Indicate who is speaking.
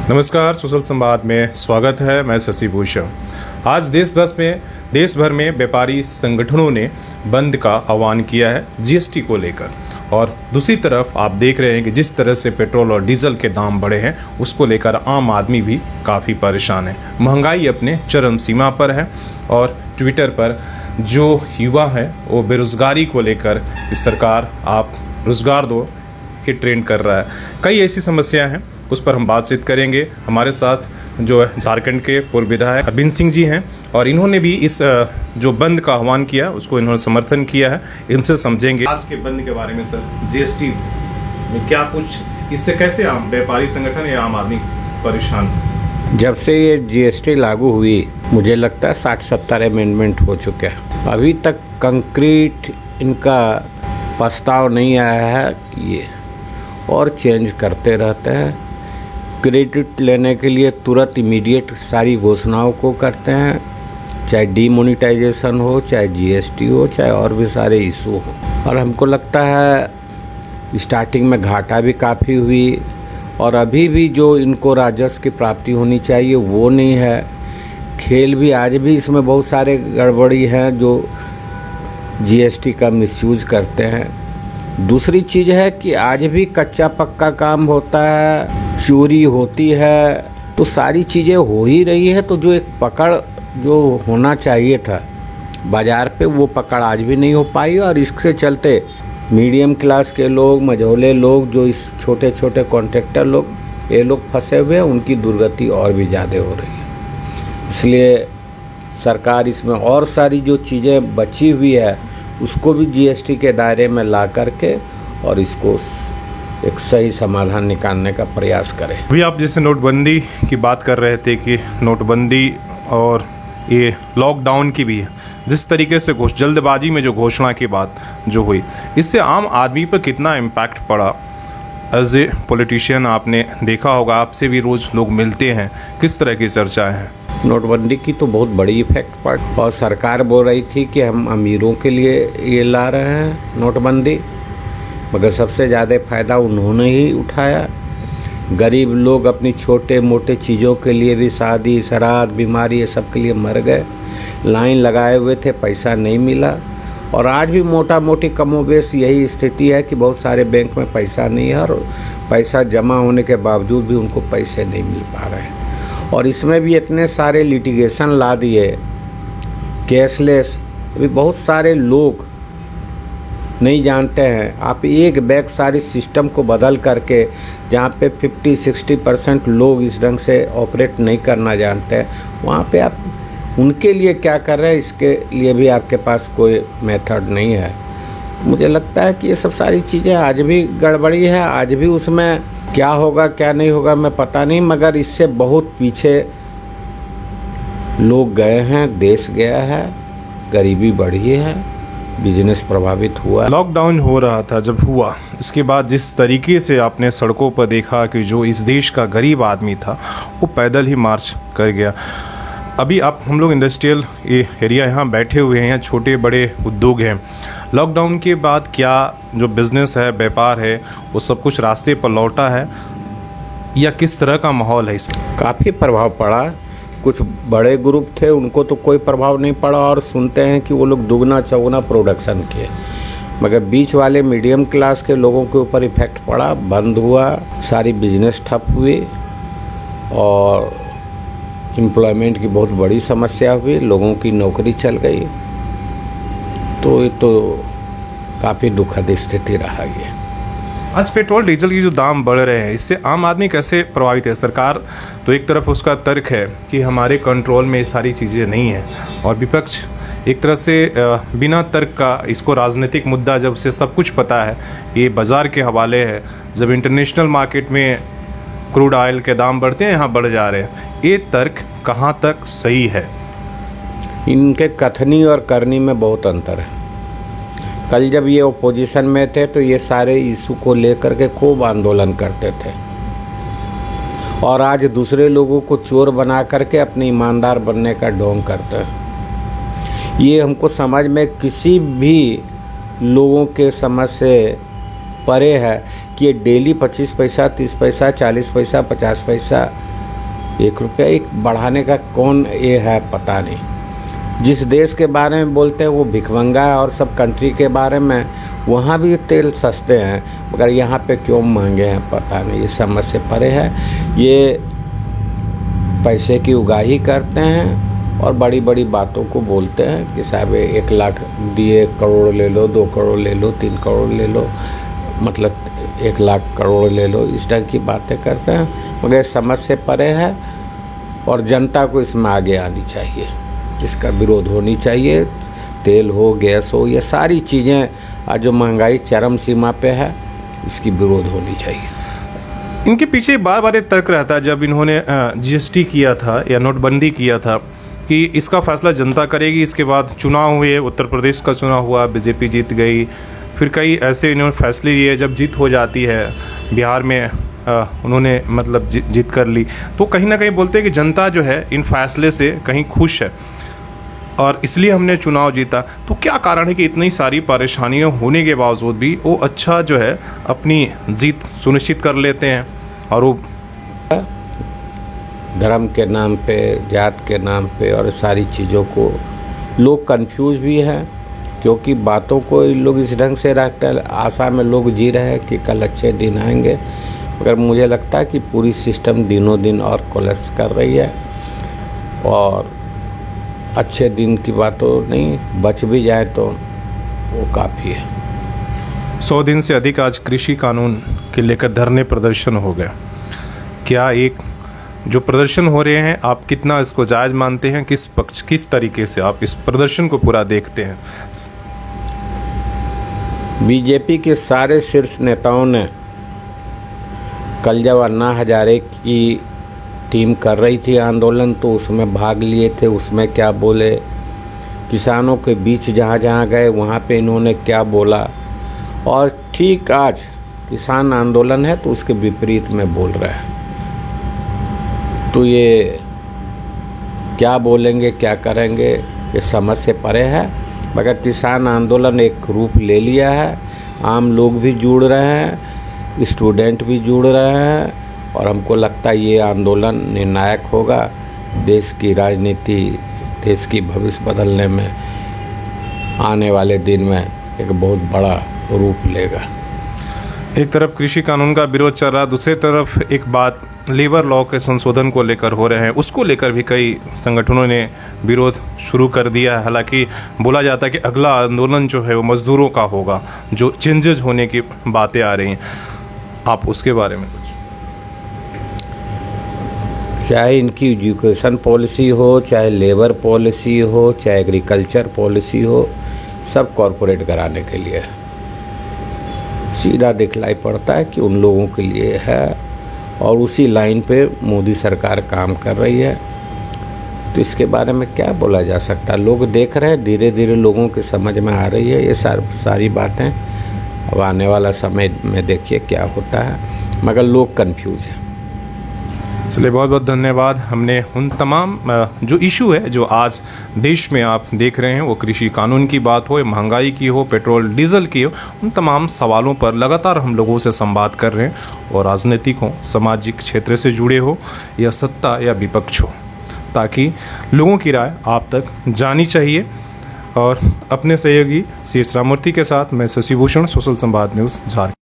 Speaker 1: नमस्कार, सोशल संवाद में स्वागत है। मैं शशि भूषण। आज देश भर में व्यापारी संगठनों ने बंद का आह्वान किया है जीएसटी को लेकर। और दूसरी तरफ आप देख रहे हैं कि जिस तरह से पेट्रोल और डीजल के दाम बढ़े हैं उसको लेकर आम आदमी भी काफ़ी परेशान है। महंगाई अपने चरम सीमा पर है और ट्विटर पर जो युवा है वो बेरोजगारी को लेकर कि सरकार आप रोजगार दो ये ट्रेंड कर रहा है। कई ऐसी समस्याएं हैं, उस पर हम बातचीत करेंगे। हमारे साथ जो है झारखंड के पूर्व विधायक अरविंद सिंह जी हैं और इन्होंने भी इस जो बंद का आह्वान किया उसको इन्होंने समर्थन किया है। इनसे समझेंगे आज के बंद के बारे में। सर, जीएसटी में क्या कुछ, इससे कैसे आम व्यापारी संगठन या आम आदमी परेशान है?
Speaker 2: जब से ये जीएसटी लागू हुई मुझे लगता है 60-70 अमेंडमेंट हो चुके हैं। अभी तक कंक्रीट इनका प्रस्ताव नहीं आया है ये, और चेंज करते रहते हैं। क्रेडिट लेने के लिए तुरंत इमीडिएट सारी घोषणाओं को करते हैं, चाहे डीमोनेटाइजेशन हो, चाहे जीएसटी हो, चाहे और भी सारे इशू हो। और हमको लगता है स्टार्टिंग में घाटा भी काफ़ी हुई और अभी भी जो इनको राजस्व की प्राप्ति होनी चाहिए वो नहीं है। खेल भी आज भी इसमें बहुत सारे गड़बड़ी हैं जो जीएसटी का मिसयूज करते हैं। दूसरी चीज़ है कि आज भी कच्चा पक्का काम होता है, चोरी होती है, तो सारी चीज़ें हो ही रही है। तो जो एक पकड़ जो होना चाहिए था बाज़ार पे वो पकड़ आज भी नहीं हो पाई और इसके चलते मीडियम क्लास के लोग, मझौले लोग, जो इस छोटे छोटे कॉन्ट्रैक्टर लोग, ये लोग फंसे हुए हैं, उनकी दुर्गति और भी ज़्यादा हो रही है। इसलिए सरकार इसमें और सारी जो चीज़ें बची हुई है उसको भी जीएसटी के दायरे में ला करके और इसको एक सही समाधान निकालने का प्रयास करें।
Speaker 1: अभी आप जैसे नोटबंदी की बात कर रहे थे कि नोटबंदी और ये लॉकडाउन की भी जिस तरीके से जल्दबाजी में जो घोषणा की बात जो हुई, इससे आम आदमी पर कितना इम्पैक्ट पड़ा? एज ए पॉलिटिशियन आपने देखा होगा, आपसे भी रोज़ लोग मिलते हैं, किस तरह की चर्चाएं हैं?
Speaker 2: नोटबंदी की तो बहुत बड़ी इफेक्ट पड़, और सरकार बोल रही थी कि हम अमीरों के लिए ये ला रहे हैं नोटबंदी, मगर सबसे ज़्यादा फ़ायदा उन्होंने ही उठाया। गरीब लोग अपनी छोटे मोटे चीज़ों के लिए भी, शादी, श्राद्ध, बीमारी, ये सब के लिए मर गए, लाइन लगाए हुए थे, पैसा नहीं मिला। और आज भी मोटा मोटी कमोबेश यही स्थिति है कि बहुत सारे बैंक में पैसा नहीं है और पैसा जमा होने के बावजूद भी उनको पैसे नहीं मिल पा रहे हैं। और इसमें भी इतने सारे लिटिगेशन ला दिए, कैशलेस। अभी बहुत सारे लोग नहीं जानते हैं। आप एक बैग सारी सिस्टम को बदल करके, जहाँ पे 50-60% लोग इस ढंग से ऑपरेट नहीं करना जानते हैं, वहाँ पे आप उनके लिए क्या कर रहे हैं, इसके लिए भी आपके पास कोई मेथड नहीं है। मुझे लगता है कि ये सब सारी चीज़ें आज भी गड़बड़ी है। आज भी उसमें क्या होगा क्या नहीं होगा मैं पता नहीं, मगर इससे बहुत पीछे लोग गए हैं, देश गया है, गरीबी बढ़ी है, बिजनेस प्रभावित हुआ।
Speaker 1: लॉकडाउन हो रहा था जब हुआ, इसके बाद जिस तरीके से आपने सड़कों पर देखा कि जो इस देश का गरीब आदमी था वो पैदल ही मार्च कर गया। अभी आप हम लोग इंडस्ट्रियल एरिया यहाँ बैठे हुए हैं, यहाँ छोटे बड़े उद्योग हैं। लॉकडाउन के बाद क्या जो बिज़नेस है, व्यापार है, वो सब कुछ रास्ते पर लौटा है या किस तरह का माहौल है इसका?
Speaker 2: काफ़ी प्रभाव पड़ा। कुछ बड़े ग्रुप थे उनको तो कोई प्रभाव नहीं पड़ा और सुनते हैं कि वो लोग दुगना चौगुना प्रोडक्शन किए, मगर बीच वाले मीडियम क्लास के लोगों के ऊपर इफेक्ट पड़ा। बंद हुआ, सारी बिजनेस ठप हुई और एम्प्लॉयमेंट की बहुत बड़ी समस्या हुई, लोगों की नौकरी चल गई। तो ये तो काफ़ी दुखद स्थिति रहा ये।
Speaker 1: आज पेट्रोल डीजल की जो दाम बढ़ रहे हैं, इससे आम आदमी कैसे प्रभावित है? सरकार तो एक तरफ उसका तर्क है कि हमारे कंट्रोल में ये सारी चीज़ें नहीं हैं, और विपक्ष एक तरह से बिना तर्क का इसको राजनीतिक मुद्दा, जब से सब कुछ पता है ये बाज़ार के हवाले है, जब इंटरनेशनल मार्केट में क्रूड ऑयल के दाम बढ़ते हैं, यहाँ बढ़ जा रहे हैं, ये तर्क कहाँ तक सही है?
Speaker 2: इनके कथनी और करनी में बहुत अंतर है। कल जब ये ओपोजिशन में थे तो ये सारे इशू को लेकर के खूब आंदोलन करते थे, और आज दूसरे लोगों को चोर बना करके अपने ईमानदार बनने का ढोंग करते हैं। ये हमको समझ में किसी भी लोगों के समझ से परे है कि ये डेली 25 पैसा, 30 पैसा, 40 पैसा, 50 पैसा 1 रुपया एक बढ़ाने का कौन ये है पता नहीं। जिस देश के बारे में बोलते हैं वो भिखमंगा है, और सब कंट्री के बारे में वहाँ भी तेल सस्ते हैं, मगर यहाँ पे क्यों महंगे हैं पता नहीं। ये समझ से परे है। ये पैसे की उगाही करते हैं और बड़ी बड़ी बातों को बोलते हैं कि साहब 1 लाख दिए, करोड़ ले लो, 2 करोड़ ले लो, 3 करोड़ ले लो, मतलब 1 लाख करोड़ ले लो, इस ढंग की बातें करते हैं, मगर समझ से परे है। और जनता को इसमें आगे आनी चाहिए, इसका विरोध होनी चाहिए। तेल हो, गैस हो, ये सारी चीज़ें आज जो महंगाई चरम सीमा पे है, इसकी विरोध होनी चाहिए।
Speaker 1: इनके पीछे बार बार तर्क रहता है, जब इन्होंने जीएसटी किया था या नोटबंदी किया था, कि इसका फैसला जनता करेगी। इसके बाद चुनाव हुए, उत्तर प्रदेश का चुनाव हुआ, बीजेपी जीत गई, फिर कई ऐसे इन्होंने फैसले लिए। जब जीत हो जाती है, बिहार में उन्होंने मतलब जीत कर ली, तो कहीं ना कहीं बोलते हैं कि जनता जो है इन फैसले से कहीं खुश है और इसलिए हमने चुनाव जीता। तो क्या कारण है कि इतनी सारी परेशानियां होने के बावजूद भी वो अच्छा जो है अपनी जीत सुनिश्चित कर लेते हैं? और वो
Speaker 2: धर्म के नाम पे, जात के नाम पे और सारी चीज़ों को लोग कंफ्यूज भी हैं, क्योंकि बातों को इन लोग इस ढंग से रखते हैं, आशा में लोग जी रहे हैं कि कल अच्छे दिन आएंगे, मगर मुझे लगता है कि पूरी सिस्टम दिनों दिन और कोलैप्स कर रही है। और अच्छे दिन की बातों नहीं, बच भी जाए तो वो काफ़ी है।
Speaker 1: 100 दिन से अधिक आज कृषि कानून के लेकर धरने प्रदर्शन हो गए। क्या एक जो प्रदर्शन हो रहे हैं, आप कितना इसको जायज़ मानते हैं? किस तरीके से आप इस प्रदर्शन को पूरा देखते हैं?
Speaker 2: बीजेपी के सारे शीर्ष नेताओं ने कल जब अन्ना हजारे की टीम कर रही थी आंदोलन, तो उसमें भाग लिए थे। उसमें क्या बोले, किसानों के बीच जहाँ जहाँ गए वहाँ पे इन्होंने क्या बोला, और ठीक आज किसान आंदोलन है तो उसके विपरीत में बोल रहे हैं। तो ये क्या बोलेंगे, क्या करेंगे, ये समझ से परे है। मगर किसान आंदोलन एक रूप ले लिया है, आम लोग भी जुड़ रहे हैं, स्टूडेंट भी जुड़ रहे हैं, और हमको लगता है ये आंदोलन निर्णायक होगा। देश की राजनीति, देश की भविष्य बदलने में आने वाले दिन में एक बहुत बड़ा रूप लेगा।
Speaker 1: एक तरफ कृषि कानून का विरोध चल रहा, दूसरी तरफ एक बात लेबर लॉ के संशोधन को लेकर हो रहे हैं, उसको लेकर भी कई संगठनों ने विरोध शुरू कर दिया है। हालांकि बोला जाता है कि अगला आंदोलन जो है वो मजदूरों का होगा, जो चेंजेस होने की बातें आ रही हैं। आप उसके बारे में कुछ?
Speaker 2: चाहे इनकी एजुकेशन पॉलिसी हो, चाहे लेबर पॉलिसी हो, चाहे एग्रीकल्चर पॉलिसी हो, सब कॉरपोरेट कराने के लिए सीधा दिखलाई पड़ता है कि उन लोगों के लिए है, और उसी लाइन पे मोदी सरकार काम कर रही है। तो इसके बारे में क्या बोला जा सकता है? लोग देख रहे हैं, धीरे धीरे लोगों के समझ में आ रही है ये सारी बातें। अब आने वाला समय में देखिए क्या होता है, मगर लोग कंफ्यूज हैं।
Speaker 1: चलिए, बहुत बहुत धन्यवाद। हमने उन तमाम जो इशू है जो आज देश में आप देख रहे हैं, वो कृषि कानून की बात हो, महंगाई की हो, पेट्रोल डीजल की हो, उन तमाम सवालों पर लगातार हम लोगों से संवाद कर रहे हैं। और राजनीतिक हो, सामाजिक क्षेत्र से जुड़े हो, या सत्ता या विपक्ष हो, ताकि लोगों की राय आप तक जानी चाहिए। और अपने सहयोगी सी एस राममूर्ति के साथ मैं शशि भूषण, सोशल संवाद न्यूज़ झारखंड।